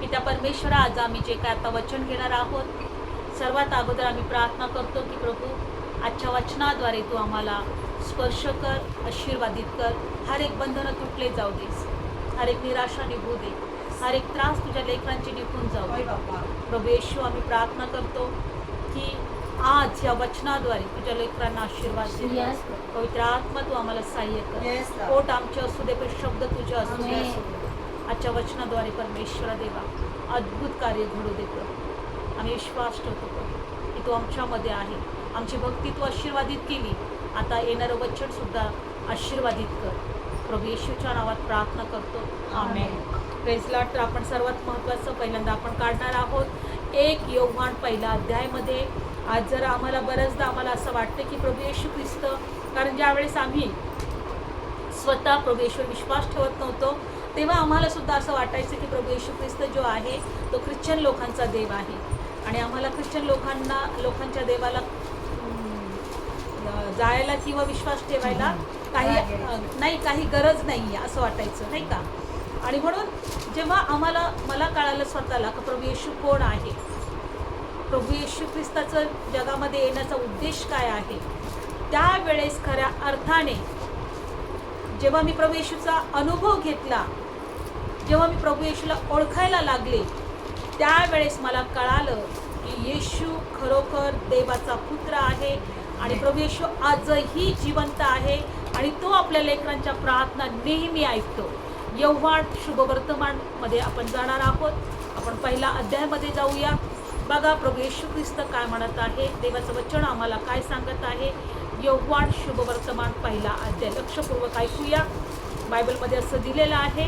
पिता परमेश्वरा, आज आम्ही जे काय आता वचन घेणार आहोत, सर्वात अगोदर आम्ही प्रार्थना करतो की प्रभू आजच्या वचनाद्वारे तू आम्हाला स्पर्श कर, आशीर्वादित कर. हर एक बंधनं तुटले जाऊ देस, हर एक निराशा निघू दे, हर एक त्रास तुझ्या लेकरांची निघून जाऊ दे. प्रभू येशू, आम्ही प्रार्थना करतो की आज या वचनाद्वारे तुझ्या लेकरांना आशीर्वाद दे. पवित्र आत्मा तू आम्हाला सहाय्य कर. पोट आमचे असू दे, पण शब्द तुझे असू दे. आजच्या वचनाद्वारे परमेश्वरा देवा अद्भुत कार्य घडू देतो. आम्ही विश्वास ठेवतो की तू आमच्यामध्ये आहे. आमची भक्ती तू आशीर्वादित केली, आता येणारं वचन सुद्धा आशीर्वादित कर. प्रभू येशूच्या नावात प्रार्थना करतो, आमेन. Praise Lord. तर आपण सर्वात महत्त्वाचं पहिल्यांदा आपण काढणार आहोत 1 योहान पहिला अध्यायमध्ये. आज जर आम्हाला बऱ्याचदा असं वाटतं की प्रभू येशू ख्रिस्त, कारण ज्यावेळेस आम्ही स्वतः प्रभू येशूवर विश्वास ठेवत नव्हतो तेव्हा आम्हाला सुद्धा असं वाटायचं की प्रभू येशू ख्रिस्त जो आहे तो ख्रिश्चन लोकांचा देव आहे आणि आम्हाला ख्रिश्चन लोकांच्या देवाला जायला किंवा विश्वास ठेवायला काही गरज नाही आहे असं वाटायचं, नाही का. आणि म्हणून जेव्हा मला कळालं स्वतःला की प्रभू येशू कोण आहे, प्रभू येशू ख्रिस्ताचं जगामध्ये येण्याचा उद्देश काय आहे, त्यावेळेस खऱ्या अर्थाने जेव्हा मी प्रभू येशूचा अनुभव घेतला, जेव्हा मी प्रभू येशूला ओळखायला लागले, त्यावेळेस मला कळालं की येशू खरोखर देवाचा पुत्र आहे आणि प्रभू येशू आजही जिवंत आहे आणि तो आपल्या लेकरांच्या प्रार्थना नेहमी ऐकतो. योहान शुभवर्तमानमध्ये आपण जाणार आहोत. आपण पहिला अध्यायामध्ये जाऊया. बघा प्रभू येशू ख्रिस्त काय म्हणत आहे, देवाचं वचन आम्हाला काय सांगत आहे. योहान शुभवर्तमान पहिला अध्याय लक्षपूर्वक ऐकूया. बायबलमध्ये असं दिलेलं आहे.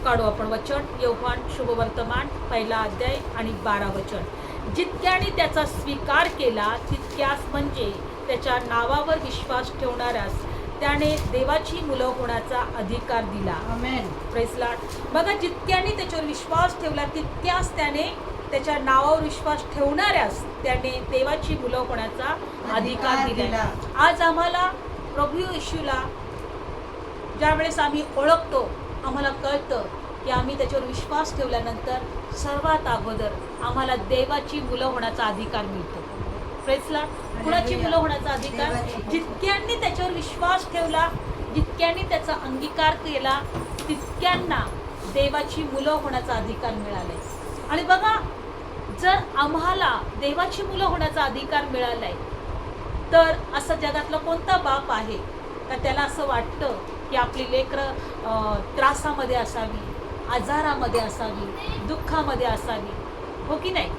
काढू आपण वचन. योहान शुभवर्तमान पहिला अध्याय आणि 12 वचन. जितक्याने त्याचा स्वीकार केला तितक्यास, म्हणजे त्याच्या नावावर विश्वास ठेवणाऱ्यास त्याने देवाची मुलं होण्याचा अधिकार दिला. आमेन. Praise Lord. बघा, जितक्याने त्याच्यावर विश्वास ठेवला तितक्यास त्याने, त्याच्या नावावर विश्वास ठेवणाऱ्यास त्याने देवाची मुलं होण्याचा अधिकार दिला. आज आम्हाला प्रभू येशूला ज्यावेळेस आम्ही ओळखतो, आम्हाला कळतं की आम्ही त्याच्यावर विश्वास ठेवल्यानंतर सर्वात अगोदर आम्हाला देवाची मुलं होण्याचा अधिकार मिळतो. Praise Lord. कुणाची मुलं होण्याचा अधिकार? जितक्यांनी त्याच्यावर विश्वास ठेवला, जितक्यांनी त्याचा अंगीकार केला, तितक्यांना देवाची मुलं होण्याचा अधिकार मिळालाय. आणि बघा, जर आम्हाला देवाची मुलं होण्याचा अधिकार मिळालाय, तर असं जगातला कोणता बाप आहे का त्याला असं वाटतं की आपली लेकरं त्रासामध्ये असावी, आजारामध्ये असावी, दुःखामध्ये असावी, हो की नाही?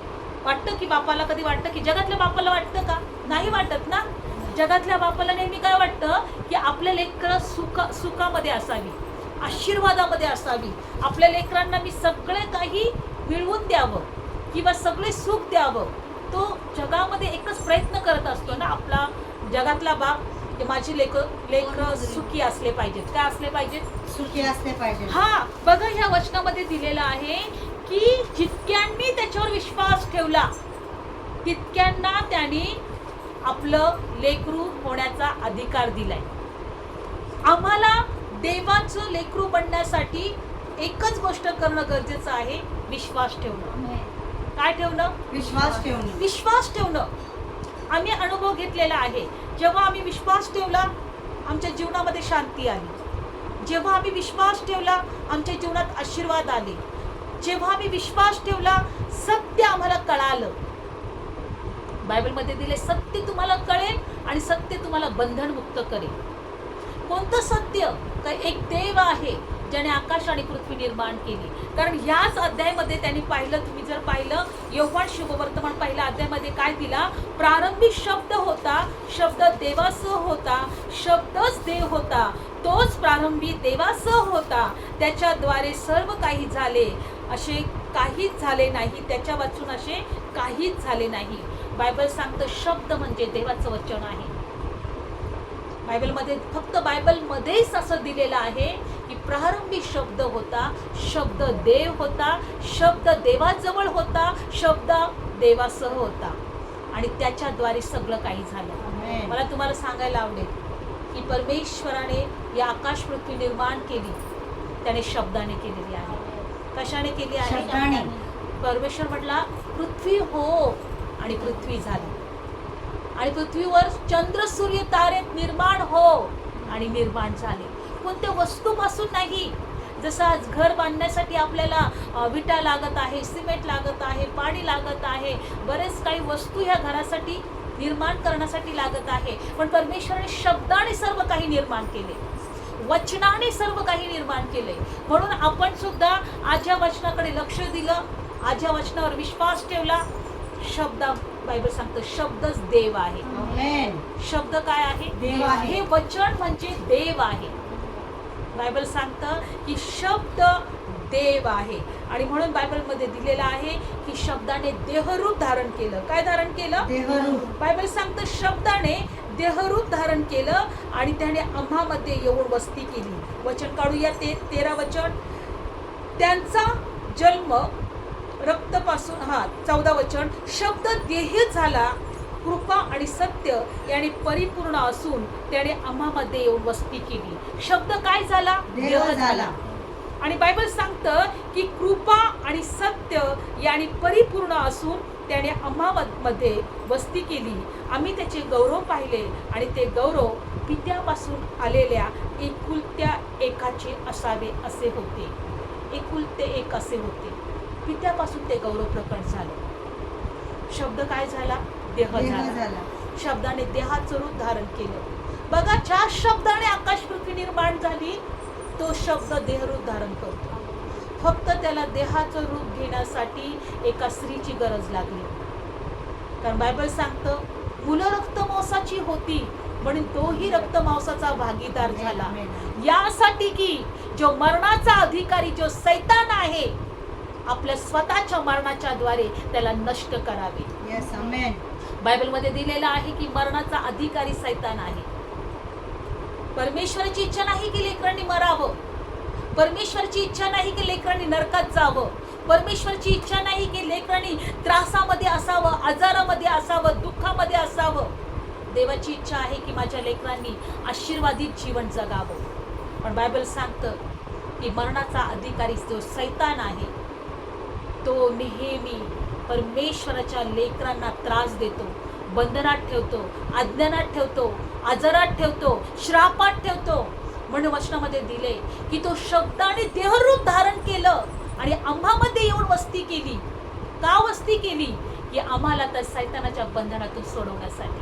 वाटतं की बापाला कधी वाटतं की जगातल्या बापाला वाटतं का? नाही वाटत ना. जगातल्या बापाला नेहमी काय वाटतं की आपल्या लेकरं सुखामध्ये असावी, आशीर्वादामध्ये असावी, आपल्या लेकरांना मी सगळे काही मिळवून द्यावं किंवा सगळे सुख द्यावं. तो जगामध्ये एकच प्रयत्न करत असतो ना आपला जगातला बाप, की माझी लेकरं सुखी असले पाहिजेत. काय असले पाहिजेत? सुखी असले पाहिजे. हा, बघा ह्या वचनामध्ये दिलेलं आहे की जितक्यांनी त्याच्यावर विश्वास ठेवला तितक्यांना त्यांनी आपलं लेकरू होण्याचा अधिकार दिलाय. आम्हाला देवाचं लेकरू बनण्यासाठी एकच गोष्ट करणं गरजेचं आहे, विश्वास ठेवणं. काय ठेवणं? विश्वास ठेवणं. विश्वास ठेवणं. आम्ही अनुभव घेतलेला आहे. जेव्हा आम्ही विश्वास ठेवला, आमच्या जीवनामध्ये शांती आली. जेव्हा आम्ही विश्वास ठेवला, आमच्या जीवनात आशीर्वाद आले. जेव्हा आम्ही विश्वास ठेवला, सत्य आम्हाला कळालं. बायबलमध्ये दिले, सत्य तुम्हाला कळेल आणि सत्य तुम्हाला बंधनमुक्त करेल. कोणतं सत्य? का एक देव आहे ज्याने आकाश आणि पृथ्वी निर्माण केली. कारण ह्याच अध्यायामध्ये त्यांनी पाहिलं, तुम्ही जर पाहिलं योहान शुभवर्तमान पहिल्या अध्यायामध्ये काय दिला, प्रारंभी शब्द होता, शब्द देवासह होता, शब्दच देव होता, तोच प्रारंभी देवासह होता, त्याच्याद्वारे सर्व काही झाले, असे काहीच झाले नाही, त्याच्या वाचून असे काहीच झाले नाही. बायबल सांगतं शब्द म्हणजे देवाचं वचन आहे. बायबलमध्ये फक्त बायबलमध्येच असं दिलेलं आहे की प्रारंभी शब्द होता, शब्द देव होता, शब्द देवाजवळ होता, शब्द देवासह होता आणि त्याच्याद्वारे सगळं काही झालं. मला तुम्हाला सांगायला आवडेल की परमेश्वराने या आकाश पृथ्वी निर्माण केली, त्याने शब्दाने केलेली आहे. कशाने केली आहे? शब्दाने. परमेश्वर म्हटला पृथ्वी हो आणि पृथ्वी झाली. आणि पृथ्वीवर चंद्र सूर्य तारे निर्माण हो आणि निर्माण झाले. कोणत्या वस्तूपासून नाही. जसं आज घर बांधण्यासाठी आपल्याला विटा लागत आहे, सिमेंट लागत आहे, पाणी लागत आहे, बरेच काही वस्तू ह्या घरासाठी निर्माण करण्यासाठी लागत आहे. पण परमेश्वराने शब्दाने सर्व काही निर्माण केले, वचनाने सर्व काही निर्माण केले. म्हणून आपण सुद्धा आज या वचनाकडे लक्ष दिलं, आज या वचनावर विश्वास ठेवला. शब्द, बायबल सांगतं शब्दच देव आहे. आमेन. शब्द काय आहे? देव आहे. हे वचन म्हणजे देव आहे. बायबल सांगतं की शब्द देव आहे. आणि म्हणून बायबलमध्ये दिलेलं आहे की शब्दाने देहरूप धारण केलं. काय धारण केलं? देहरूप. बायबल सांगतं शब्दाने देहरूप धारण केलं आणि त्याने आम्हामध्ये येऊन वस्ती केली. वचन काढूया ते 13 वचन. त्यांचा जन्म रक्तापासून, 14 वचन. शब्द देह झाला, कृपा आणि सत्य याने परिपूर्ण असून त्याने आम्हामध्ये येऊन वस्ती केली. शब्द काय झाला? देह झाला. आणि बायबल सांगतं की कृपा आणि सत्य याने परिपूर्ण असून त्याने आम्हामध्ये वस्ती केली. आम्ही त्याचे गौरव पाहिले आणि ते गौरव पित्यापासून आलेल्या एकुलत्या एकाचे असावे असे होते. एकुलते एक असे होते. पित्यापासून ते गौरव प्रकट झाले. शब्द काय झाला? देह झाला. शब्दाने देहाचं रूप धारण केलं. बघा, ज्या शब्दाने आकाश पृथ्वी निर्माण झाली तो शब्द देहरूप धारण करतो. फक्त त्याला देहाचं रूप घेण्यासाठी एका स्त्रीची गरज लागली. कारण बायबल सांगतं मुलं रक्तमांसाची होती म्हणून तोही रक्तमांसाचा भागीदार झाला. यासाठी की जो मरणाचा अधिकारी जो सैतान आहे आपल्या स्वतःच्या मरणाच्या द्वारे त्याला नष्ट करावे. येस, आमेन. बायबलमध्ये दिलेलं आहे की मरणाचा अधिकारी सैतान आहे. परमेश्वराची इच्छा नाही की लेकरांनी मरावं. परमेश्वराची इच्छा नाही की लेकरांनी नरकात जावं. परमेश्वराची इच्छा नाही की लेकरांनी त्रासामध्ये असावं, आजारामध्ये असावं, दुःखामध्ये असावं. देवाची इच्छा आहे की माझ्या लेकरांनी आशीर्वादित जीवन जगावं. पण बायबल सांगतं की मरणाचा अधिकारी जो सैतान आहे तो नेहमी परमेश्वराच्या लेकरांना त्रास देतो, बंधनात ठेवतो, अज्ञानात ठेवतो, आजारात ठेवतो, श्रापात ठेवतो. म्हणून वचनामध्ये दिले की तो शब्दाने देहरूप धारण केलं आणि आम्हामध्ये येऊन वस्ती केली. का वस्ती केली? की आम्हाला त्या सैतानाच्या बंधनातून सोडवण्यासाठी,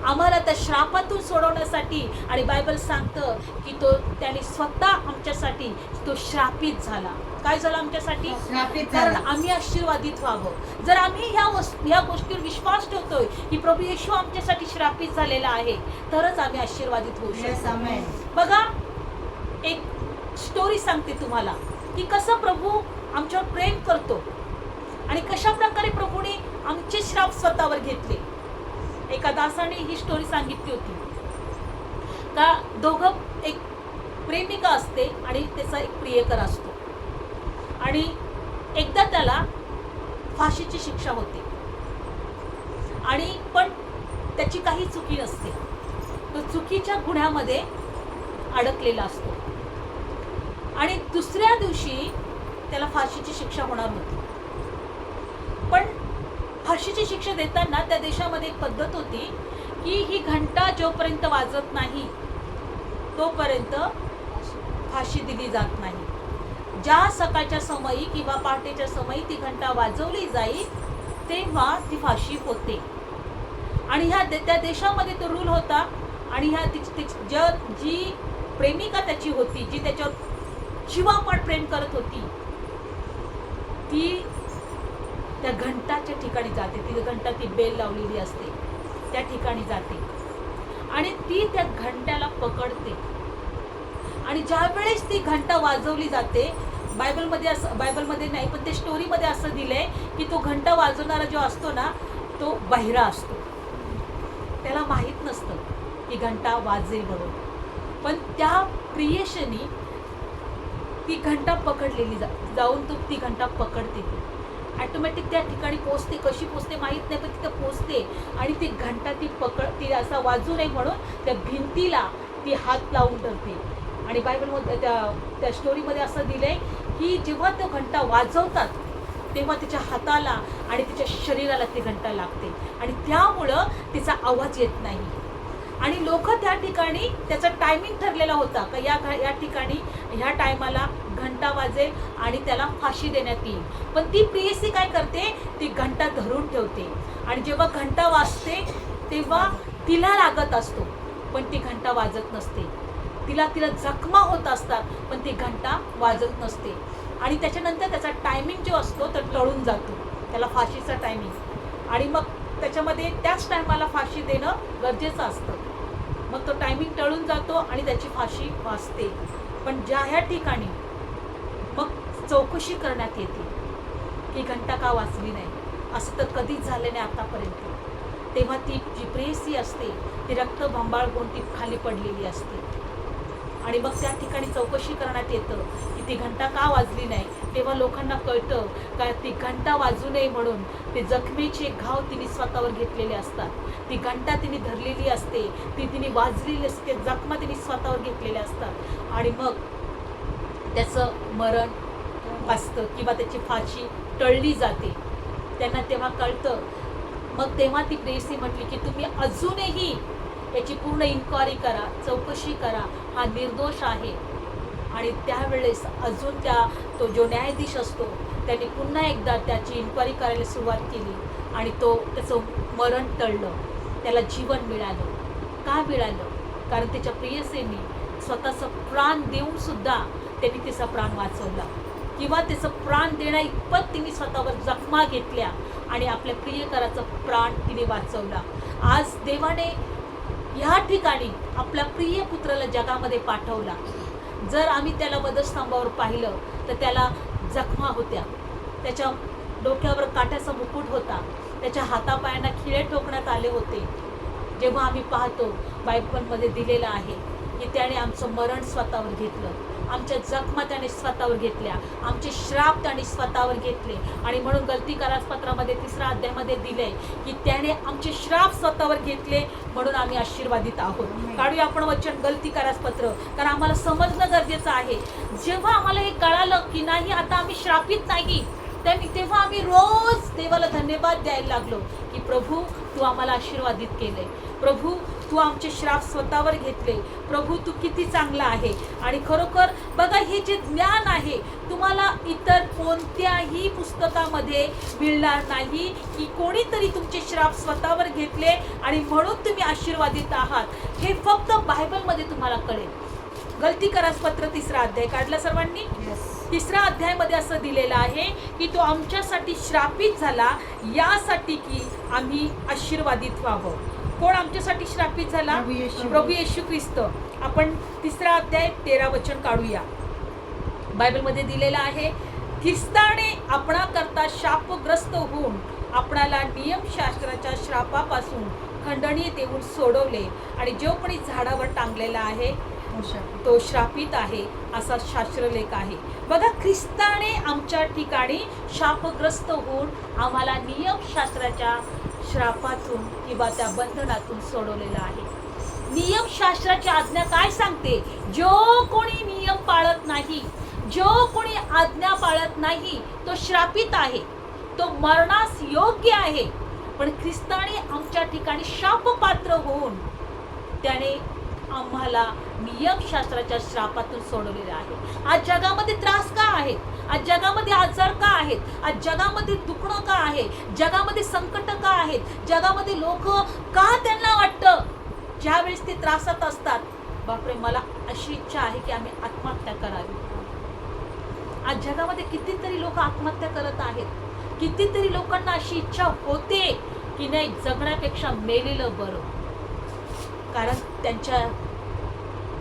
आम्हाला त्या श्रापातून सोडवण्यासाठी. आणि बायबल सांगतं की तो त्याने स्वतः आमच्यासाठी तो श्रापित झाला. काय झालं? आमच्यासाठी श्रापित कारण झाला. आम्ही आशीर्वादित व्हावं. जर आम्ही ह्या गोष्टीवर विश्वास ठेवतोय की प्रभू येशू आमच्यासाठी श्रापित झालेला आहे तरच आम्ही आशीर्वादित होऊ येस, शकतो. आमेन. बघा, एक स्टोरी सांगते तुम्हाला की कसं प्रभू आमच्यावर प्रेम करतो आणि कशा प्रकारे प्रभूने आमचे श्राप स्वतःवर घेतले. एका दासाने ही स्टोरी सांगितली होती का दोघं, एक प्रेमिका असते आणि त्याचा एक प्रियकर असतो आणि एकदा त्याला फाशीची शिक्षा होते आणि पण त्याची काही चुकी नसते. तो चुकीच्या गुन्ह्यामध्ये अडकलेला असतो आणि दुसऱ्या दिवशी त्याला फाशीची शिक्षा होणार होती. पण फाशीची शिक्षा देताना त्या देशामध्ये एक पद्धत होती की ही घंटा जोपर्यंत वाजत नाही तोपर्यंत फाशी दिली जात नाही. ज्या सकाळच्या समयी किंवा पहाटेच्या समयी ती घंटा वाजवली जाईल तेव्हा ती फाशी होते. आणि त्या देशामध्ये तो रूल होता. आणि जी प्रेमिका त्याची होती, जी त्याच्यावर जीवापाड प्रेम करत होती, ती त्या घंटाच्या ठिकाणी जाते. ती घंटा, ती बेल लावलेली असते त्या ठिकाणी जाते आणि ती त्या घंट्याला पकडते. आणि ज्या वेळेस ती घंटा वाजवली जाते, बायबलमध्ये नाही पण ते स्टोरीमध्ये असं दिलंय की तो घंटा वाजवणारा जो असतो ना तो बहिरा असतो. त्याला माहीत नसतं की घंटा वाजेल म्हणून. पण त्या प्रियेशनी ती घंटा पकडलेली जाऊन तो ती घंटा पकडते. ॲटोमॅटिक त्या ठिकाणी पोचते. कशी पोचते माहीत नाही पण तिथं पोचते आणि ती घंटा ती पकडते. असा वाजू नये म्हणून त्या भिंतीला ती हात लावून ठरते. आणि बायबलमध्ये त्या स्टोरीमध्ये असं दिलंय की जेव्हा तो घंटा वाजवतात तेव्हा तिच्या हाताला आणि तिच्या शरीराला ती घंटा लागते आणि त्यामुळं तिचा आवाज येत नाही. आणि लोक त्या ठिकाणी त्याचा टायमिंग ठरलेला होता का या ठिकाणी ह्या टायमाला घंटा वाजेल आणि त्याला फाशी देण्यात येईल. पण ती प्रेयसी काय करते, ती घंटा धरून ठेवते आणि जेव्हा घंटा वाजते तेव्हा तिला लागत असतो पण ती घंटा वाजत नसते. तिला जखमा होत असतात पण ती घंटा वाजत नसते. आणि त्याच्यानंतर त्याचा टायमिंग जो असतो तो टळून जातो, त्याला फाशीचा टायमिंग. आणि मग त्याच्यामध्ये त्याच टायमाला फाशी देणं गरजेचं असतं. मग तो टायमिंग टळून जातो आणि त्याची फाशी वाजते. पण ह्या ठिकाणी मग चौकशी करण्यात येते की घंटा का वाजली नाही. असं तर कधीच झालं नाही आतापर्यंत. तेव्हा ती जी प्रेयसी असते ती रक्तबंबाळ होऊन ती खाली पडलेली असते. आणि मग त्या ठिकाणी चौकशी करण्यात येतं की ती घंटा का वाजली नाही. तेव्हा लोकांना कळतं का ती घंटा वाजू नये म्हणून ते जखमेचे घाव तिने स्वतःवर घेतलेले असतात. ती घंटा तिने धरलेली असते, तिने वाजलेली असते, जखमा तिने स्वतःवर घेतलेल्या असतात. आणि मग त्याचं मरण असतं किंवा त्याची फाशी टळली जाते. त्यांना तेव्हा कळतं. मग तेव्हा ती प्रेयसी म्हटली की तुम्ही अजूनही याची पूर्ण इन्क्वायरी करा, चौकशी करा, हा निर्दोष आहे. आणि त्यावेळेस अजून तो जो न्यायाधीश असतो त्याने पुन्हा एकदा त्याची इन्क्वायरी करायला सुरुवात केली आणि त्याचं मरण टळलं, त्याला जीवन मिळालं. का मिळालं? कारण त्याच्या प्रेयसीने स्वतःचा प्राण देऊन सुद्धा त्यांनी तिचा प्राण वाचवला किंवा त्याचं प्राण देण्या इतपत तिने स्वतःवर जखमा घेतल्या आणि आपल्या प्रियकराचा प्राण तिने वाचवला. आज देवाने ह्या ठिकाणी आपल्या प्रिय पुत्राला जगामध्ये पाठवला. जर आम्ही त्याला वधस्तंभावर पाहिलं तर त्याला जखमा होत्या, त्याच्या डोक्यावर काट्याचा मुकुट होता, त्याच्या हातापायांना खिळे ठोकण्यात आले होते. जेव्हा आम्ही पाहतो बायबलमध्ये दिलेलं आहे की त्याने आमचं मरण स्वतःवर घेतलं, आमच्या जखमा त्याने स्वतःवर घेतल्या, आमचे श्राप त्याने स्वतःवर घेतले. आणि म्हणून गलतीकारासपत्रामध्ये 3 अध्यायामध्ये दिले की त्याने आमचे श्राप स्वतःवर घेतले म्हणून आम्ही आशीर्वादित आहोत. काढूया आपण वचन गलतीकारासपत्र, कारण आम्हाला समजणं गरजेचं आहे. जेव्हा आम्हाला हे कळालं की नाही आता आम्ही श्रापित नाही, तेव्हा आम्ही रोज देवाला धन्यवाद द्यायला लागलो की प्रभू तू आम्हाला आशीर्वादित केले, प्रभू तू आमचे श्राप स्वतःवर घेतले, प्रभू तू किती चांगला आहे. आणि खरोखर बघा हे जे ज्ञान आहे तुम्हाला इतर कोणत्याही पुस्तकामध्ये मिळणार नाही की कोणीतरी तुमचे श्राप स्वतःवर घेतले आणि म्हणून तुम्ही आशीर्वादित आहात. हे फक्त बायबलमध्ये तुम्हाला कळेल. गलतीकारासपत्र 3 अध्याय काढला सर्वांनी. 3 अध्यायामध्ये असं दिलेलं आहे की तो आमच्यासाठी श्रापित झाला यासाठी की आम्ही आशीर्वादित व्हावं. कोण आमच्यासाठी श्रापित झाला? प्रभू येशू ख्रिस्त. आपण 3 अध्याय 13 वचन काढूया. बायबलमध्ये दिलेलं आहे, ख्रिस्ताने आपणाकरता शापग्रस्त होऊन आपणाला नियमशास्त्राच्या श्रापापासून खंडणी देऊन सोडवले आणि जो कोणी झाडावर टांगलेला आहे तो श्रापित आहे असा शास्त्रलेख आहे. बघा ख्रिस्ताने आमच्या ठिकाणी शापग्रस्त होऊन आम्हाला नियमशास्त्राच्या श्रापातून किंवा त्या बंधनातून सोडवलेलं आहे. नियमशास्त्राची आज्ञा काय सांगते? जो कोणी नियम पाळत नाही, जो कोणी आज्ञा पाळत नाही तो श्रापित आहे, तो मरणास योग्य आहे. पण ख्रिस्ताने आमच्या ठिकाणी शापपात्र होऊन त्याने आम्हाला नियमशास्त्राच्या श्रापातून सोडवलेलं आहे. आज जगामध्ये त्रास का आहेत? आज जगामध्ये आजार का आहेत? आज जगामध्ये दुखणं का आहे? जगामध्ये संकट का आहेत? जगामध्ये लोक का त्यांना वाटतं ज्यावेळेस ते त्रासात असतात बापरे मला अशी इच्छा आहे की आम्ही आत्महत्या करावी. आज जगामध्ये कितीतरी लोक आत्महत्या करत आहेत. कितीतरी लोकांना अशी इच्छा होते की नाही जगण्यापेक्षा मेलेलं बरं, कारण त्यांच्या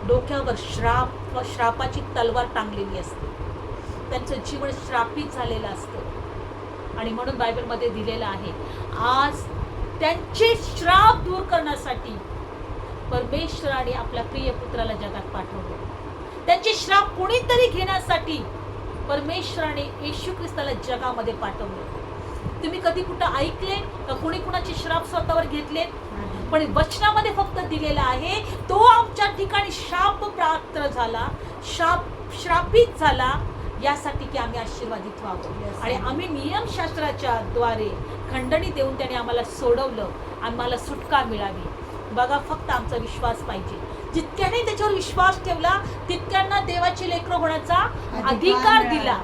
डोक्यावर श्राप व श्रापाची तलवार टांगलेली असते, त्यांचं जीवन श्रापित झालेलं असतं. आणि म्हणून बायबलमध्ये दिलेलं आहे आज त्यांचे श्राप दूर करण्यासाठी परमेश्वराने आपल्या प्रिय पुत्राला जगात पाठवलं. त्यांचे श्राप कोणीतरी घेण्यासाठी परमेश्वराने येशू ख्रिस्ताला जगामध्ये पाठवलं. तुम्ही कधी कुठं ऐकले का कोणी कुणाचे श्राप स्वतःवर घेतले? पण वचनामध्ये फक्त दिलेला आहे तो आमच्या ठिकाणी शापपात्र झाला, श्रापित झाला यासाठी की आम्ही आशीर्वादित व्हावं. Yes. आणि आम्ही नियमशास्त्राच्या द्वारे खंडणी देऊन त्याने आम्हाला सोडवलं, आम्हाला सुटका मिळावी. बघा, फक्त आमचा विश्वास पाहिजे. जितक्याने त्याच्यावर विश्वास ठेवला तितक्यांना देवाची लेकरं होण्याचा अधिकार दिला.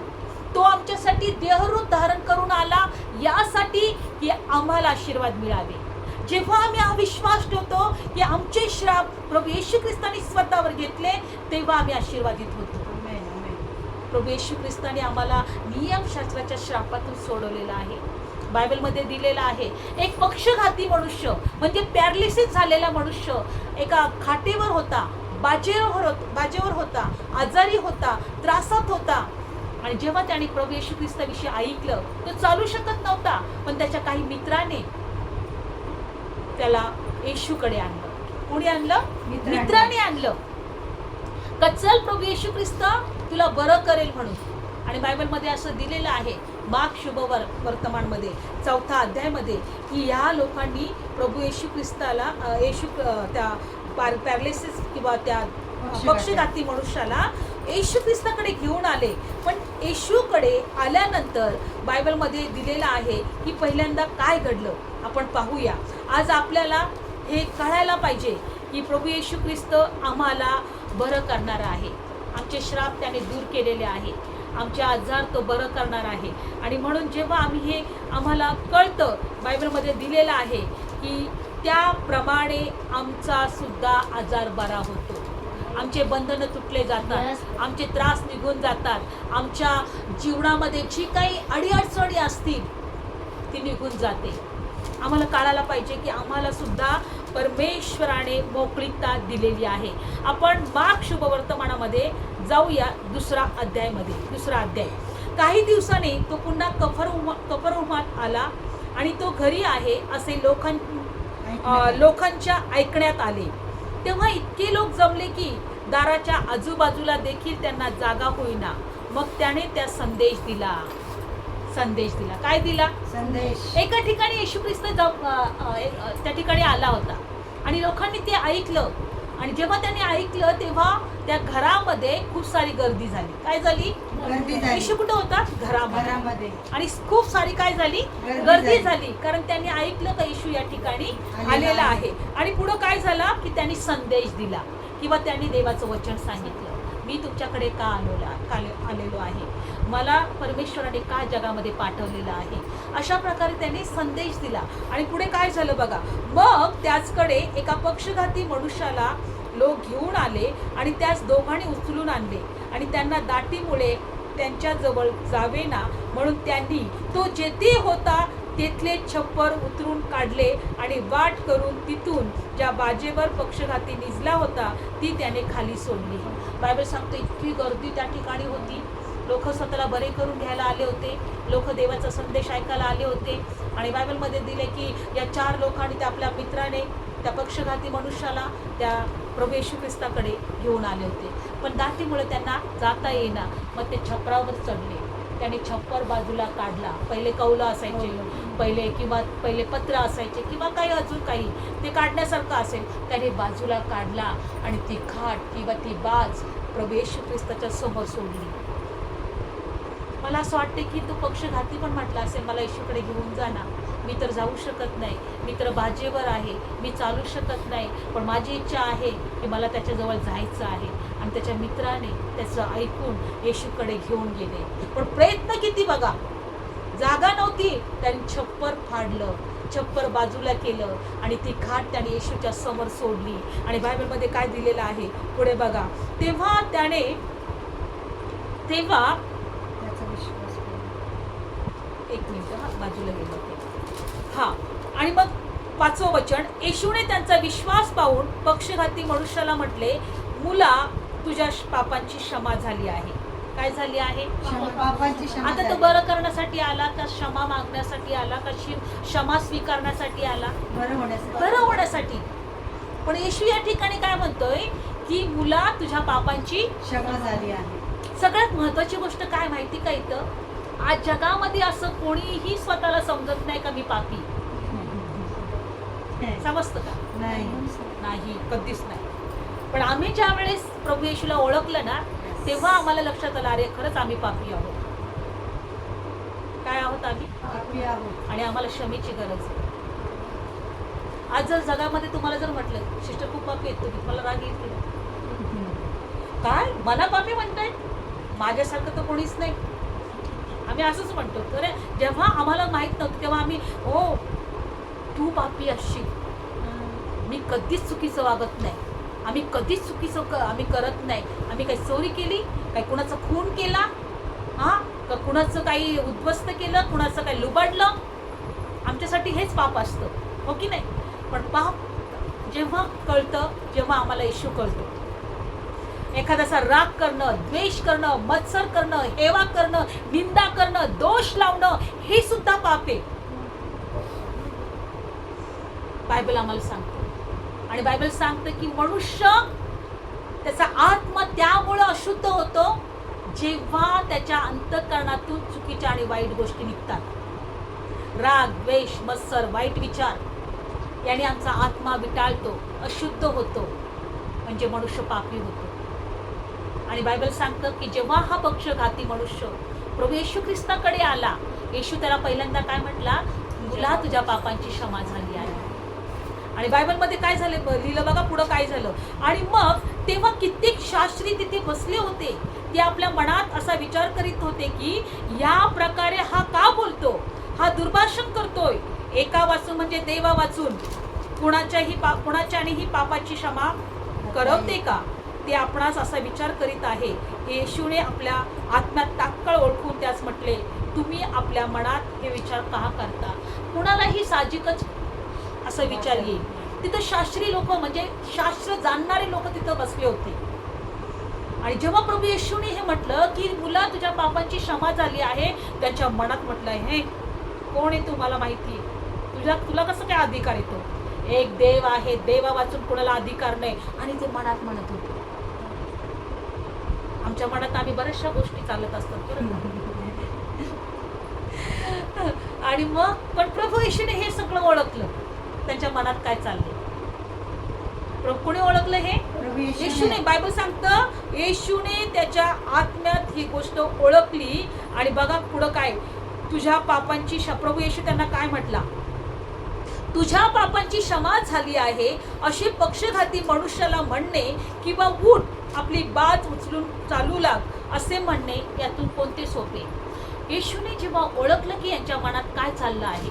तो आमच्यासाठी देहरूप धारण करून आला यासाठी की आम्हाला आशीर्वाद मिळावे. जेव्हा आम्ही हा विश्वास ठेवतो की आमचे श्राप प्रभू येशू ख्रिस्ताने स्वतःवर घेतले, तेव्हा आम्ही आशीर्वादित होतो. Amen. Amen. प्रभू येशू ख्रिस्ताने आम्हाला नियमशास्त्राच्या श्रापातून सोडवलेलं आहे. बायबलमध्ये दिलेला आहे, एक पक्षघाती मनुष्य म्हणजे पॅरालिसिस झालेला मनुष्य एका खाटेवर होता, बाजेवर होता, आजारी होता, त्रासात होता. आणि जेव्हा त्याने प्रभू येशू ख्रिस्ताविषयी ऐकलं, तो चालू शकत नव्हता, पण त्याच्या काही मित्राने त्याला येशूकडे आणलं. कोणी आणलं? मित्राने आणलं. चल प्रभू येशू ख्रिस्त तुला बरं करेल म्हणून. आणि बायबलमध्ये असं दिलेलं आहे, मार्क शुभ वर्तमानमध्ये 4 अध्यायामध्ये, की या लोकांनी प्रभू येशू ख्रिस्ताला त्या पॅरालिसिस किंवा त्या पक्षघाती मनुष्याला येशू ख्रिस्ताकडे घेऊन आले. पण येशूकडे आल्यानंतर बायबलमध्ये दिलेलं आहे की पहिल्यांदा काय घडलं आपण पाहूया. आज आपल्याला हे कळायला पाहिजे की प्रभू येशू ख्रिस्त आम्हाला बरं करणार आहे. आमचे श्राप त्याने दूर केलेले आहे, आमचे आजार तो बरं करणार आहे. आणि म्हणून जेव्हा आम्हाला कळतं, बायबलमध्ये दिलेलं आहे की त्याप्रमाणे आमचा सुद्धा आजार बरा होतो, आमचे बंधनं तुटले जातात, आमचे त्रास निघून जातात, आमच्या जीवनामध्ये जी काही अडीअडचणी असतील ती निघून जाते. आम्हाला कळायला पाहिजे की आम्हाला सुद्धा परमेश्वराने मोकळीकता दिलेली आहे. आपण मार्क शुभ वर्तमानामध्ये जाऊया, 2 अध्याय. काही दिवसांनी तो पुन्हा कफरनहूमात आला आणि तो घरी आहे असे लोकांच्या ऐकण्यात आले. तेव्हा इतके लोक जमले की दाराच्या आजूबाजूला देखील त्यांना जागा होईना. मग त्याने त्या संदेश दिला. काय दिला? संदेश. एका ठिकाणी येशू ख्रिस्त त्या ठिकाणी आला होता आणि लोकांनी ते ऐकलं. आणि जेव्हा त्यांनी ऐकलं तेव्हा त्या घरामध्ये खूप सारी गर्दी झाली. काय झाली? येशू कुठं होता? घरामध्ये. आणि खूप सारी काय झाली? गर्दी झाली. कारण त्यांनी ऐकलं का येशू या ठिकाणी आलेला आहे. आणि पुढं काय झालं की त्यांनी संदेश दिला किंवा त्यांनी देवाचं वचन सांगितलं, मी तुमच्याकडे का आलेलो आहे, मला परमेश्वराने का जगामध्ये पाठवलेलं आहे. अशा प्रकारे त्यांनी संदेश दिला. आणि पुढे काय झालं बघा, मग त्याचकडे एका पक्षघाती मनुष्याला लोक घेऊन आले आणि त्यास दोघांनी उचलून आणले आणि त्यांना दाटीमुळे त्यांच्याजवळ जावे ना म्हणून त्यांनी तो जेथे होता तेथले छप्पर उतरून काढले आणि वाट करून तिथून ज्या बाजेवर पक्षघाती निजला होता ती त्याने खाली सोडली. बायबल सांगतो इतकी गर्दी त्या ठिकाणी होती. लोक स्वतःला बरे करून घ्यायला आले होते, लोक देवाचा संदेश ऐकायला आले होते. आणि बायबलमध्ये दिले की या 4 लोकांनी त्या आपल्या मित्राने त्या पक्षघाती मनुष्याला त्या प्रभू येशू ख्रिस्ताकडे घेऊन आले होते. पण दाटीमुळे त्यांना जाता येईना. मग ते छपरावर चढले. त्याने छप्पर बाजूला काढला. पहिले कौलं असायचे, पहिले पत्र असायचे किंवा काही अजून काही ते काढण्यासारखं असेल, त्याने बाजूला काढला आणि ती खाट किंवा ती बाज प्रभू येशू ख्रिस्ताच्या समोर सोडली. मला असं वाटते की तो पक्षघाती पण म्हटला असेल, मला येशूकडे घेऊन जा ना, मी तर जाऊ शकत नाही, मी तर बाजेवर आहे, मी चालू शकत नाही, पण माझी इच्छा आहे की मला त्याच्याजवळ जायचं आहे. आणि त्याच्या मित्राने त्याचं ऐकून येशूकडे घेऊन गेले. पण प्रयत्न किती बघा, जागा नव्हती. त्यांनी छप्पर फाडलं, छप्पर बाजूला केलं आणि ती खाट त्याने येशूच्या समोर सोडली. आणि बायबलमध्ये काय दिलेलं आहे पुढे बघा, तेव्हा एक मिनिट बाजूला गेलं ते. आणि मग 5वं वचन, येशूने त्यांचा विश्वास पाहून पक्षघाती मनुष्याला म्हटले, मुला तुझ्या पापांची क्षमा झाली आहे. काय झाली आहे? आता तो बरं करण्यासाठी आला का क्षमा मागण्यासाठी आला का क्षमा स्वीकारण्यासाठी आला? बरं होण्यासाठी. पण येशू या ठिकाणी काय म्हणतोय की मुला तुझ्या पापांची क्षमा झाली आहे. सगळ्यात महत्वाची गोष्ट काय माहिती का, इथं आज जगामध्ये असं कोणीही स्वतःला समजत नाही का मी पापी. समजतं का? नाही, कधीच नाही. पण आम्ही ज्या वेळेस प्रभू येशूला ओळखलं ना, तेव्हा आम्हाला लक्षात आलं, अरे खरंच आम्ही पापी आहोत. काय आहोत आम्ही? पापी आहोत. आणि आम्हाला क्षमेची गरज आहे. आज जर जगामध्ये तुम्हाला जर म्हटलं सिस्टर खूप पापी आहेत तुम्ही, तुम्हाला राग येईल की नाही? काय मला पापी म्हणताय? माझ्यासारखं तर कोणीच नाही. आम्ही असंच म्हणतो. तर जेव्हा आम्हाला माहित नव्हतं तेव्हा आम्ही हो तू पापी असशील, मी कधीच चुकीचं वागत नाही, आम्ही कधीच चुकीचं आम्ही करत नाही, आम्ही काही चोरी केली, काही कुणाचा खून केला, हां का कुणाचं काही उद्ध्वस्त केलं, कुणाचं काही लुबाडलं, आमच्यासाठी हेच पाप असतं, हो की नाही? पण पाप जेव्हा कळतं, जेव्हा आम्हाला येशू कळतो. एखाद्याचा राग करणं, द्वेष करणं, मत्सर करणं, हेवा करणं, निंदा करणं, दोष लावणं, हे सुद्धा पाप आहे. बायबल आम्हाला सांगतो. आणि बायबल सांगतं की मनुष्य त्याचा आत्मा त्यामुळं अशुद्ध होतो जेव्हा त्याच्या अंतःकरणातून चुकीच्या आणि वाईट गोष्टी निघतात. राग, द्वेष, मत्सर, वाईट विचार याने आमचा आत्मा विटाळतो, अशुद्ध होतो, म्हणजे मनुष्य पापी होतो. आणि बायबल सांगतं की जेव्हा हा पक्षघाती मनुष्य प्रभू येशू ख्रिस्ताकडे आला, येशू त्याला पहिल्यांदा काय म्हटला? मुला तुझ्या पापांची क्षमा झाली आहे. आणि बायबलमध्ये काय झालं लिहिलं बघा पुढं काय झालं. आणि मग तेव्हा कित्येक शास्त्री तिथे बसले होते, ते आपल्या मनात असा विचार करीत होते की या प्रकारे हा का बोलतो, हा दुर्भाषण करतोय, एका वाचून म्हणजे देवा वाचून कुणाच्याही पापाची क्षमा करवते का? ते आपणास असा विचार करीत आहे. येशूने आपल्या आत्म्यात तात्काळ ओळखून त्यास म्हटले, तुम्ही आपल्या मनात हे विचार का करता? कुणालाही साहजिकच असा विचार येईल. तिथं शास्त्री लोक म्हणजे शास्त्र जाणणारे लोक तिथं बसले होते. आणि जेव्हा प्रभू येशूने हे म्हटलं की मुला तुझ्या पापांची क्षमा झाली आहे, त्यांच्या मनात म्हटलं, हे कोण आहे तुम्हाला माहिती आहे? तुला कसं काय अधिकार येतो? एक देव आहे, देवा वाचून कुणाला अधिकार नाही. आणि ते मनात म्हणत होते. आमच्या मनात आम्ही बऱ्याचशा गोष्टी चालत असतात बरं का? आणि मग पण प्रभू येशूने हे सगळं ओळखलं, त्यांच्या मनात काय चाललंय. कोणी ओळखलं हे? येशूने. बायबल सांगतं येशूने त्याच्या आत्म्यात ही गोष्ट ओळखली. आणि बघा पुढं काय, तुझ्या पापांची प्रभू येशू त्यांना काय म्हटला? तुझ्या पापांची क्षमा झाली आहे अशी पक्षघाती मनुष्याला म्हणणे किंवा उठ आपली बाज उचलून चालू लाग असे म्हणणे यातून कोणते सोपे? येशूने जेव्हा ओळखलं की यांच्या मनात काय चाललं आहे,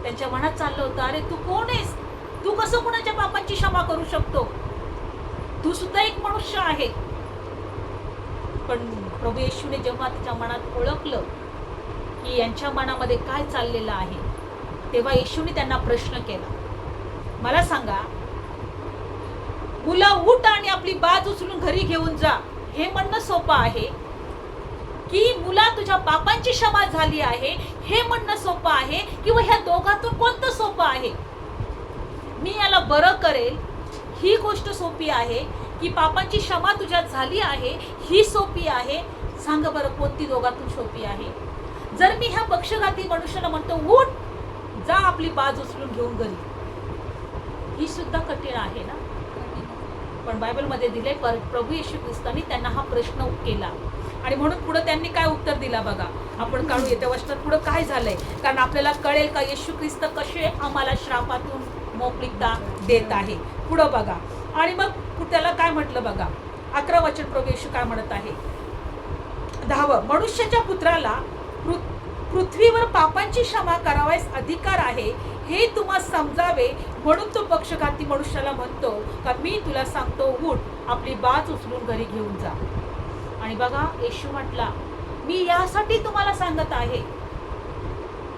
त्यांच्या मनात चाललं होतं, अरे तू कोण आहेस? तू कसं कोणाच्या पापांची क्षमा करू शकतो? तू सुद्धा एक मनुष्य आहे. पण प्रभू येशूने जेव्हा त्याच्या मनात ओळखलं की यांच्या मनामध्ये काय चाललेलं आहे, तेव्हा येशूने त्यांना प्रश्न केला. मला सांगा, मुला उठ आणि आपली बाज उचलून घरी घेऊन जा, हे म्हणणं सोपं आहे की मुला तुझ्या पापांची क्षमा झाली आहे हे म्हणणं सोपं आहे? किंवा ह्या दोघातून कोणतं सोपं आहे? मी याला बरं करेल ही गोष्ट सोपी आहे की पापांची क्षमा तुझ्यात झाली आहे ही सोपी आहे? सांग बरं, कोणती दोघातून सोपी आहे? जर मी ह्या पक्षघाती मनुष्याला म्हणतो उठ जा आपली बाज उचलून घेऊन घरी, ही सुद्धा कठीण आहे ना? पण बायबलमध्ये दिले प्रभू येशू ख्रिस्तांनी त्यांना हा प्रश्न केला. आणि म्हणून पुढे त्यांनी काय उत्तर दिला बघा. आपण काढू येत्या वचनात पुढे काय झालंय, कारण आपल्याला कळेल का येशू ख्रिस्त कसे आम्हाला श्रापातून मोकळीकता देत आहे. पुढं बघा. आणि मग त्याला काय म्हटलं बघा, 11 वचन प्रभू येशू काय म्हणत आहे. 10 मनुष्याच्या पुत्राला पृथ्वीवर पापांची क्षमा करावयास अधिकार आहे हे तुम्हा समजावे म्हणून तो पक्षघाती मनुष्याला म्हणतो का मी तुला सांगतो उठ आपली बाज उचलून घरी घेऊन जा. आणि बघा येशू म्हटला, मी यासाठी तुम्हाला सांगत आहे,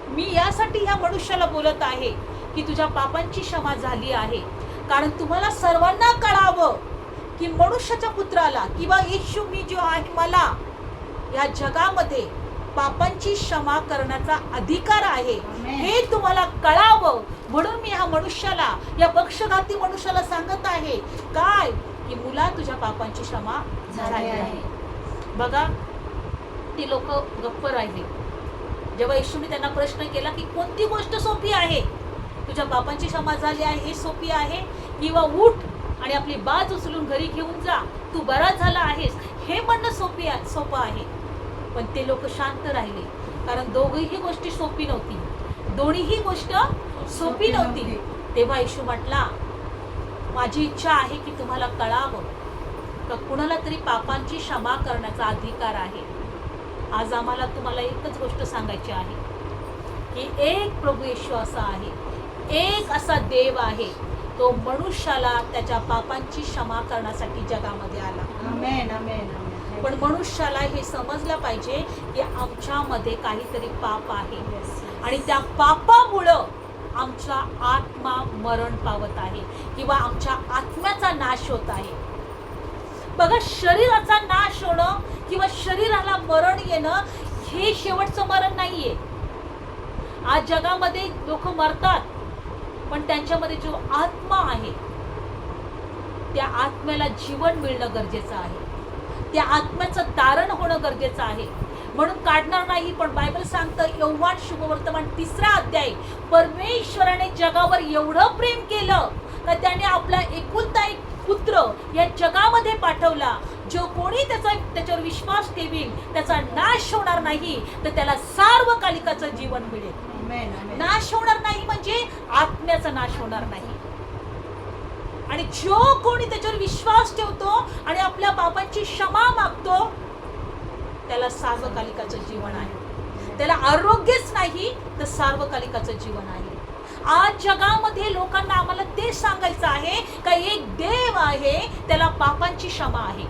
मी यासाठी ह्या मनुष्याला बोलत आहे की तुझ्या पापांची क्षमा झाली आहे, कारण तुम्हाला सर्वांना कळावं की मनुष्याच्या पुत्राला किंवा येशू मी जो आहे मला या जगामध्ये पापांची क्षमा करण्याचा अधिकार आहे हे तुम्हाला कळावं म्हणून मी ह्या मनुष्याला, या पक्षघाती मनुष्याला सांगत आहे काय की मुला तुझ्या पापांची क्षमा झाली आहे. बघा ती लोक गप्प राहिले. जेव्हा येशूने त्यांना प्रश्न केला की कोणती गोष्ट सोपी आहे, तुझ्या पापांची क्षमा झाली आहे हे सोपी आहे किंवा उठ आणि आपली बाज उचलून घरी घेऊन जा, तू बरा झाला आहेस, हे म्हणणं सोपं आहे. पण ते लोक शांत राहिले, कारण दोघीही गोष्टी सोपी नव्हती, दोन्हीही गोष्ट सोपी नव्हती. तेव्हा येशू म्हटला, माझी इच्छा आहे की तुम्हाला कळावं का कुणाला तरी पापांची क्षमा करण्याचा अधिकार आहे. आज आम्हाला तुम्हाला एकच गोष्ट सांगायची आहे की एक प्रभू येशू असा आहे, एक असा देव आहे, तो मनुष्याला त्याच्या पापांची क्षमा करण्यासाठी जगामध्ये आला. आमेन, आमेन, आमेन. पण मनुष्याला हे समजलं पाहिजे की आमच्यामध्ये काहीतरी पाप आहे Yes. आणि त्या पापामुळं आमचा आत्मा मरण पावत आहे किंवा आमच्या आत्म्याचा नाश होत आहे. बघा, शरीराचा नाश होणं किंवा शरीराला मरण येणं हे शेवटचं मरण नाहीये. आज जगामध्ये लोक मरतात, पण त्यांच्यामध्ये जो आत्मा आहे त्या आत्म्याला जीवन मिळणं गरजेचं आहे, त्या आत्म्याचं तारण होणं गरजेचं आहे. म्हणून काढणार नाही, पण बायबल सांगतं योहान शुभवर्तमान 3 अध्याय, परमेश्वराने जगावर एवढं प्रेम केलं का त्याने आपला एकुलता एक पुत्र या जगामध्ये पाठवला. जो कोणी त्याच्यावर विश्वास ठेवील त्याचा नाश होणार नाही, तर त्याला सार्वकालिकाचं जीवन मिळेल. आमेन, आमेन. नाश होणार नाही म्हणजे आत्म्याचा नाश होणार नाही. आणि जो कोणी त्याच्यावर विश्वास ठेवतो आणि आपल्या पापांची क्षमा मागतो त्याला सार्वकालिकाचं जीवन आहे. त्याला आरोग्यच नाही तर सार्वकालिकाचं जीवन आहे. आज जगामध्ये लोकांना आम्हाला ते सांगायचं आहे का एक देव आहे, त्याला पापांची क्षमा आहे,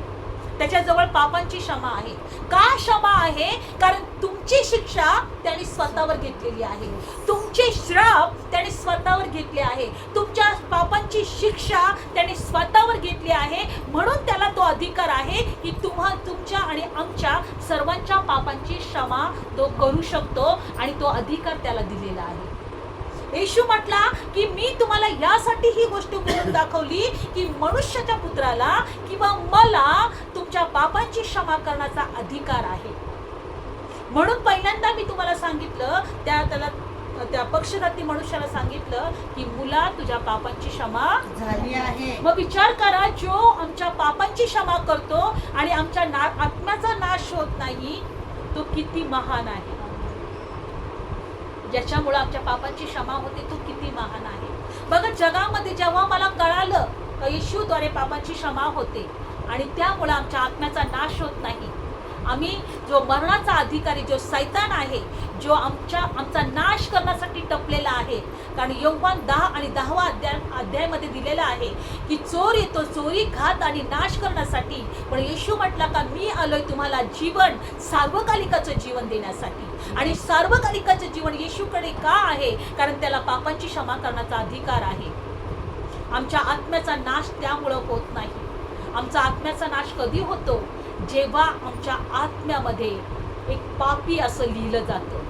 त्याच्याजवळ पापांची क्षमा आहे. का क्षमा आहे? कारण तुमची शिक्षा त्याने स्वतःवर घेतलेली आहे, तुमचे श्राप त्याने स्वतःवर घेतले आहे, तुमच्या पापांची शिक्षा त्याने स्वतःवर घेतली आहे. म्हणून त्याला तो अधिकार आहे की तुमच्या आणि आमच्या सर्वांच्या पापांची क्षमा तो करू शकतो आणि तो अधिकार त्याला दिलेला आहे. येशू म्हटला की मी तुम्हाला यासाठी ही गोष्ट बोलून दाखवली की मनुष्याच्या पुत्राला किंवा मला तुमच्या पापांची क्षमा करण्याचा अधिकार आहे. म्हणून पहिल्यांदा मी तुम्हाला सांगितलं, त्या पक्षघाती मनुष्याला सांगितलं की मुला तुझ्या पापांची क्षमा झाली आहे. मग विचार करा, जो आमच्या पापांची क्षमा करतो आणि आमच्या आत्म्याचा नाश होत नाही, तो किती महान आहे. ज्याच्यामुळे आमच्या पापांची क्षमा होते तो किती महान आहे. बघा, जगामध्ये जेव्हा मला कळालं का येशूद्वारे पापांची क्षमा होते आणि त्यामुळे आमच्या आत्म्याचा नाश होत नाही, आम्ही जो मरणाचा अधिकारी जो सैतान आहे, जो आमचा नाश करण्यासाठी टपलेला आहे. कारण योहान 10 आणि 10 अध्यायामध्ये दिलेला आहे की चोर येतो चोरी, घात आणि नाश करण्यासाठी, पण येशू म्हटला का मी आलोय तुम्हाला जीवन, सार्वकालिकाचं जीवन देण्यासाठी. आणि सार्वकालिकाचं जीवन येशूकडे का आहे? कारण त्याला पापांची क्षमा करण्याचा अधिकार आहे. आमच्या आत्म्याचा नाश त्यामुळं होत नाही. आमचा आत्म्याचा नाश कधी होतो? जेव्हा आमच्या आत्म्यामध्ये एक पापी असं लिहिलं जातं.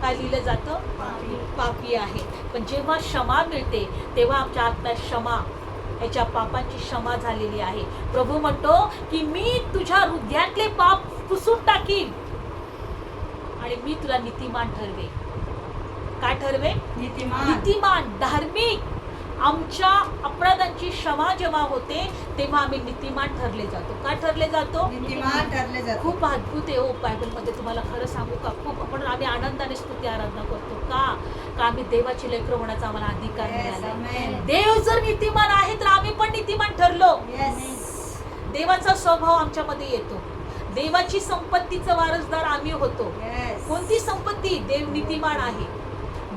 काय लिहिलं जातं? पापी आहे. पण जेव्हा क्षमा मिळते तेव्हा आमच्या आत्म्यात क्षमा, याच्या पापांची क्षमा झालेली आहे. प्रभू म्हणतो की मी तुझ्या हृदयातले पाप पुसून टाकीन आणि मी तुला नीतिमान ठरवे. काय ठरवे? नीतिमान, धार्मिक. आमच्या अपराधांची क्षमा जेव्हा होते तेव्हा आम्ही नीतिमान ठरले जातो. काय ठरले जातो? नीतिमान ठरले जातो. खूप अद्भुत आहे हो बायबलमध्ये. तुम्हाला खरं सांगू का, खूप आपण आम्ही आनंदाने स्तुती आराधना करतो. का आम्ही देवाची लेकरं होण्याचा आम्हाला अधिकार मिळाला. देव जर नीतिमान आहे तर आम्ही पण नीतिमान ठरलो. देवाचा स्वभाव आमच्यामध्ये येतो. देवाची संपत्तीचा वारसदार आम्ही होतो. कोणती संपत्ती? देव नीतिमान आहे.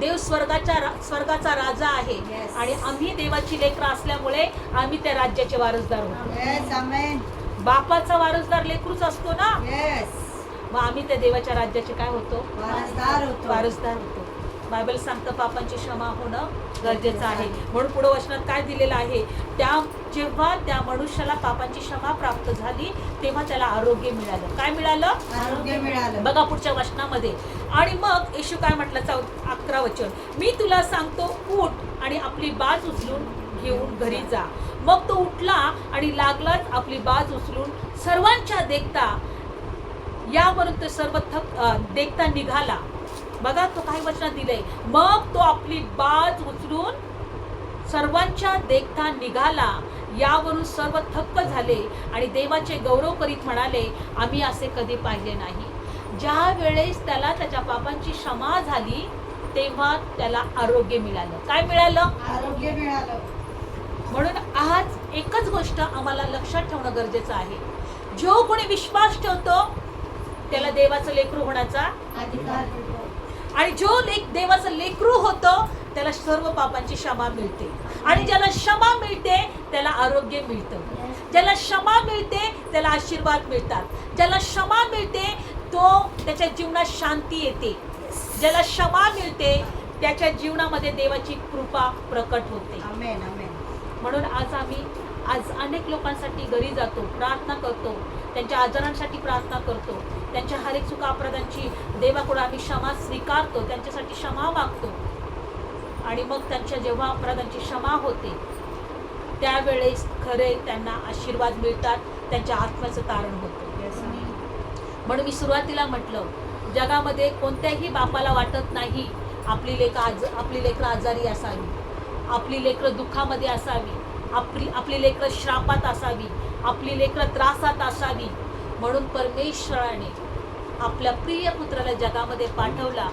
देव स्वर्गाचा राजा आहे आणि आम्ही देवाची लेकरं असल्यामुळे आम्ही त्या राज्याचे वारसदार होतो. बापाचा वारसदार लेकरूच असतो ना, मग आम्ही त्या देवाच्या राज्याचे काय होतो? वारसदार होतो. बायबल सांगतं पापांची क्षमा होणं गरजेचं आहे. म्हणून पुढे वचनात काय दिलेलं आहे? जेव्हा त्या मनुष्याला पापांची क्षमा प्राप्त झाली तेव्हा त्याला आरोग्य मिळालं. काय मिळालं? आरोग्य मिळालं. बघा पुढच्या वचनामध्ये. आणि मग येशू काय म्हटलं? 11 वचन, मी तुला सांगतो उठ आणि आपली बाज उचलून घेऊन घरी जा. मग तो उठला आणि लागलाच आपली बाज उचलून सर्वांच्या देखता, यावरून तो सर्व देखता निघाला. बघा तो काही वचनात दिलंय, मग तो आपली बाज उचलून सर्वांच्या देखता निघाला. यावरून सर्व थक्क झाले आणि देवाचे गौरव करीत म्हणाले, आम्ही असे कधी पाहिले नाही. ज्या वेळेस त्याला त्याच्या पापांची क्षमा झाली तेव्हा त्याला आरोग्य मिळालं. काय मिळालं? आरोग्य मिळालं. म्हणून आज एकच गोष्ट आम्हाला लक्षात ठेवणं गरजेचं आहे. जो कोणी विश्वास ठेवतो त्याला देवाचं लेकरू होण्याचा अधिकार मिळतो. आणि जो देवाचं लेकरू होतो त्याला सर्व पापांची क्षमा मिळते. आणि ज्याला क्षमा मिळते त्याला आरोग्य मिळतं. ज्याला क्षमा मिळते त्याला आशीर्वाद मिळतात. ज्याला क्षमा मिळते तो त्याच्या जीवनात शांती येते. ज्याला क्षमा मिळते त्याच्या जीवनामध्ये देवाची कृपा प्रकट होते. आमेन, आमेन. म्हणून आज अनेक लोकांसाठी घरी जातो, प्रार्थना करतो, त्यांच्या आजारांसाठी प्रार्थना करतो, त्यांच्या हर एक चुका अपराधांची देवाकडे आम्ही क्षमा स्वीकारतो, त्यांच्यासाठी क्षमा मागतो. आणि मग त्यांच्या जेव्हा अपराधांची क्षमा होते त्यावेळेस खरे त्यांना आशीर्वाद मिळतात, त्यांच्या आत्म्याचं तारण होतं. म्हणून मी सुरुवातीला म्हटलं, जगामध्ये कोणत्याही बापाला वाटत नाही आपली लेकरं आजारी असावी, आपली लेकरं दुःखामध्ये असावी, आपली लेकरं श्रापात असावी, आपली लेकरं त्रासात असावी. म्हणून परमेश्वराने आपल्या प्रिय पुत्राला जगामध्ये पाठवला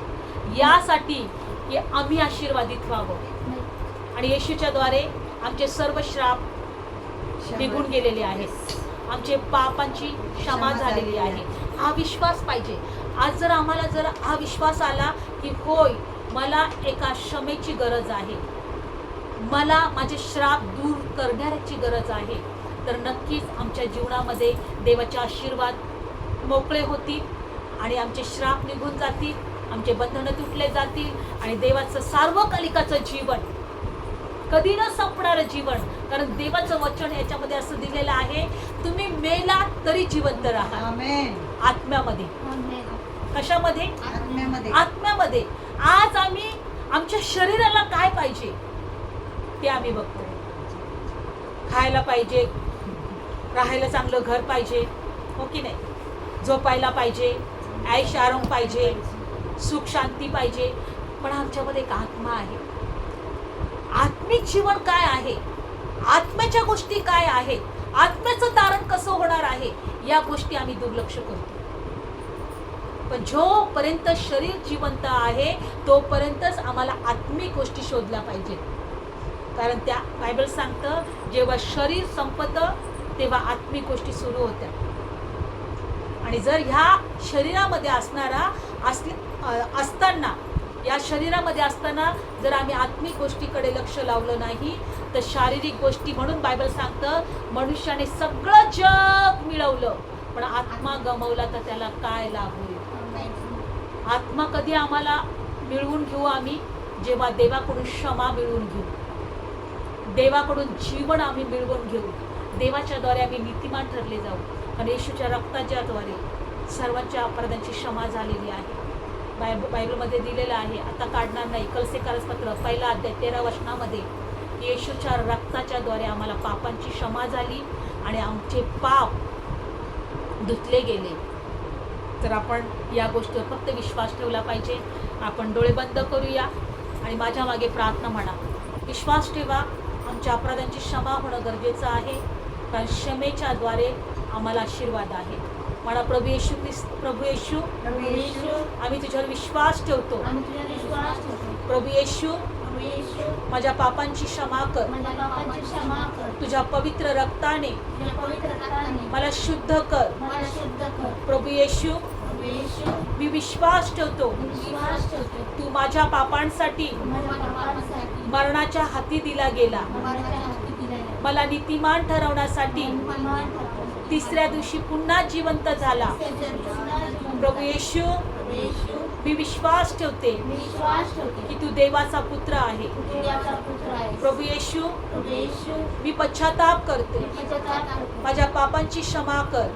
यासाठी की आम्ही आशीर्वादित व्हावं. आणि येशूच्या द्वारे आमचे सर्व श्राप निघून गेलेले आहेत, आमचे पापांची क्षमा झालेली आहे. हा विश्वास पाहिजे. आज जर आम्हाला हा विश्वास आला की होय, मला एका क्षमेची गरज आहे, मला माझे श्राप दूर करण्याची गरज आहे, तर नक्कीच आमच्या जीवनामध्ये देवाचे आशीर्वाद मोकळे होतील आणि आमचे श्राप निघून जातील, आमचे बंधनं तुटले जातील आणि देवाचं सार्वकालिकाचं जीवन, कधी न संपणारं जीवन. कारण देवाचं वचन याच्यामध्ये असं दिलेलं आहे, तुम्ही मेला तरी जिवंत राहा. आमेन. आत्म्यामध्ये. कशामध्ये? आत्म्यामध्ये. आत्म्यामध्ये. आज आम्ही आमच्या शरीराला काय पाहिजे ते आम्ही बघतो. खायला पाहिजे, राहायला चांगलं घर पाहिजे, हो की नाही, झोपायला पाहिजे, ऐश आराम पाहिजे, सुख शांती पाहिजे. पण आमच्यामध्ये एक आत्मा आहे. आत्मिक जीवन काय आहे, आत्म्याच्या गोष्टी काय आहेत, आत्म्याचं तारण कसं होणार आहे, या गोष्टी आम्ही दुर्लक्ष करतो. पण जोपर्यंत शरीर जिवंत आहे तोपर्यंतच आम्हाला आत्मिक गोष्टी शोधल्या पाहिजेत. कारण त्या बायबल सांगतं, जेव्हा शरीर संपतं तेव्हा आत्मिक गोष्टी सुरू होत्या. आणि जर ह्या शरीरामध्ये असताना जर आम्ही आत्मिक गोष्टीकडे लक्ष लावलं नाही तर शारीरिक गोष्टी, म्हणून बायबल सांगतं, मनुष्याने सगळं जग मिळवलं पण आत्मा गमावला तर त्याला काय लाभ होईल. आत्मा कधी आम्हाला मिळवून घेऊ आम्ही, जेव्हा देवाकडून क्षमा मिळवून घेऊ, देवाकडून जीवन आम्ही मिळवून घेऊ, देवाच्या द्वारे आम्ही नीतिमान ठरले जाऊ. कारण येशूच्या रक्ताच्या द्वारे सर्वांच्या अपराधांची क्षमा झालेली आहे. बायबलमध्ये दिलेलं आहे, आता काढणार नाही. कलसेकारपत्र 1 अध्याय 13 वचनामध्ये येशूच्या रक्ताच्या द्वारे आम्हाला पापांची क्षमा झाली आणि आमचे पाप धुतले गेले. तर आपण या गोष्टीवर फक्त विश्वास ठेवला पाहिजे. आपण डोळे बंद करूया आणि माझ्या मागे प्रार्थना म्हणा. विश्वास ठेवा, आमच्या अपराधांची क्षमा होणं गरजेचं आहे, कारण क्षमेच्या द्वारे आम्हाला आशीर्वाद आहे. म्हणा, प्रभू येशू, आम्ही तुझ्यावर विश्वास ठेवतो. प्रभू येशू, माझ्या पापांची क्षमा कर. तुझ्या पवित्र रक्ताने मला शुद्ध कर. प्रभू येशू, मी विश्वास ठेवतो तू माझ्या पापांसाठी मरणाच्या हाती दिला गेला, मला नीतिमान ठरवण्यासाठी तिसऱ्या दिवशी पुन्हा जिवंत झाला. प्रभू येशू, मी विश्वास ठेवते की तू देवाचा पुत्र आहे. प्रभू येशू, मी पश्चाताप करते, माझ्या पापांची क्षमा कर.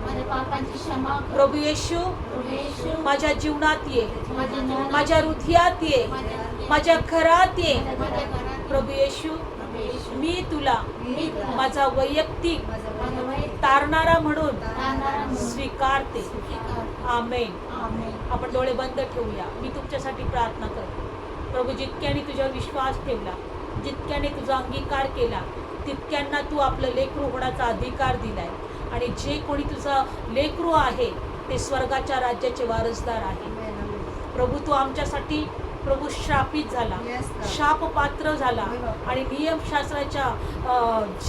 प्रभू येशू, माझ्या जीवनात ये, माझ्या हृदयात ये, माझ्या घरात ये. प्रभू येशू, मी तुला माझा वैयक्तिक तारणारा म्हणून स्वीकारते. आमेन. आपण डोळे बंद ठेवूया. मी तुमच्यासाठी प्रार्थना करते. प्रभू, जितक्याने तुझ्यावर विश्वास ठेवला, जितक्याने तुझा अंगीकार केला, तितक्यांना तू आपलं लेकरू होण्याचा अधिकार दिलाय आणि जे कोणी तुझा लेकरू आहे ते स्वर्गाच्या राज्याचे वारसदार आहे. Amen, amen. प्रभू तू आमच्यासाठी प्रभू श्रापित झाला, Yes, God. शाप पात्र झाला आणि नियमशास्त्राच्या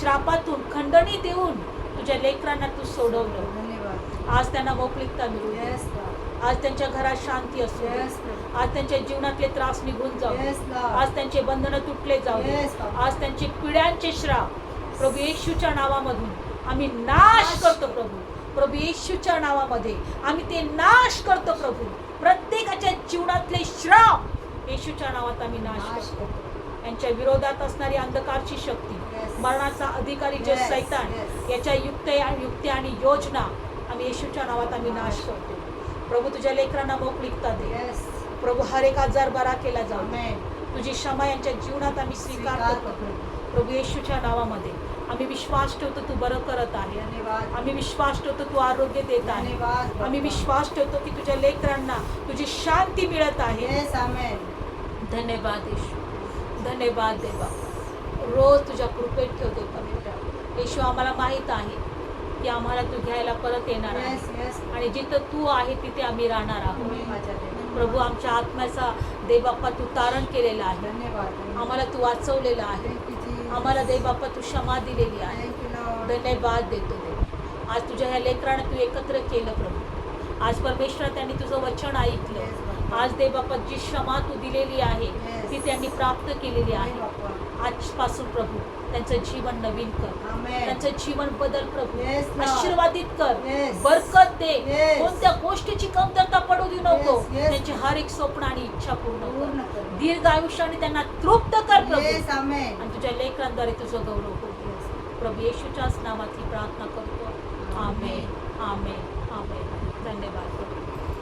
श्रापातून खंडणी देऊन तुझ्या लेकरांना तू सोडवलं. धन्यवाद. आज त्यांना मोकळीकता मिळू दे. Yes, God. आज त्यांच्या घरात शांती असू दे. Yes, God. आज त्यांच्या जीवनातले त्रास निघून जाऊ दे. Yes, Lord. आज त्यांचे बंधनं तुटले जाऊ दे. Yes, Lord. आज त्यांचे पिढ्यांचे श्राप प्रभू येशूच्या नावामधून आम्ही नाश करतो. प्रभू येशूच्या नावामध्ये आम्ही ते नाश करतो. प्रभू प्रत्येकाच्या जीवनातले श्राप येशूच्या नावात आम्ही नाश नाश करतो. करतो. यांच्या विरोधात असणारी अंधकारची शक्ती, Yes. मरणाचा अधिकारी जो Yes, सैतान, yes. याच्या युक्त्या आणि योजना आम्ही येशूच्या नावात आम्ही नाश करतो. प्रभू तुझ्या लेकरांना मोकळीकता दे. Yes. प्रभू हर एक आजार बरा केला जाऊ दे. Amen. तुझी क्षमा यांच्या जीवनात आम्ही स्वीकार करतो. प्रभू येशूच्या नावामध्ये आम्ही विश्वास ठेवतो तू बरं करत आहे. धन्यवाद. आम्ही विश्वास ठेवतो तू आरोग्य देत आहे. धन्यवाद. आम्ही विश्वास ठेवतो की तुझ्या लेकरांना तुझी शांती मिळत आहे. Yes, amen. धन्यवाद येशू, धन्यवाद देवा. रोज तुझ्या कृपेत ठेव देवा. येशू आम्हाला माहीत आहे की आम्हाला तू घ्यायला परत येणार आहे Yes, yes. आणि जिथं तू आहे तिथे आम्ही राहणार तुम्ही आहोत. माझ्या देवा. प्रभू आमच्या आत्म्याचा देवबाप्पा तू तारण केलेला आहे. धन्यवाद. आम्हाला तू वाचवलेला आहे. Thank you, Jesus. आम्हाला देवबाप्पा तू क्षमा दिलेली आहे. Thank you, Lord. धन्यवाद देतो देव. आज तुझ्या ह्या लेकरानं तू एकत्र केलं प्रभू. आज परमेश्वर त्यांनी तुझं वचन ऐकलं. Yes, Lord. आज देवबाप्पा जी क्षमा तू दिलेली आहे Yes. ती त्यांनी प्राप्त केलेली Amen, आहे. बाप्पा. आजपासून प्रभू त्यांचं जीवन नवीन कर. Amen. त्यांचं जीवन बदल प्रभू. Yes, Lord. आशीर्वादित कर. Yes. बरकत दे. Yes. कोणत्या गोष्टीची कमतरता पडू देऊ नको. Yes, yes. त्यांची हर एक स्वप्न आणि इच्छा पूर्ण पूर्ण कर. कर. दीर्घ आयुष्याने त्यांना तृप्त कर प्रभू. Yes, amen. आणि तुझ्या लेकरांद्वारे तुझं गौरव होऊ दे. प्रभू येशूच्याच नावात ही प्रार्थना करतो. आमेन, आमेन, आमेन. धन्यवाद.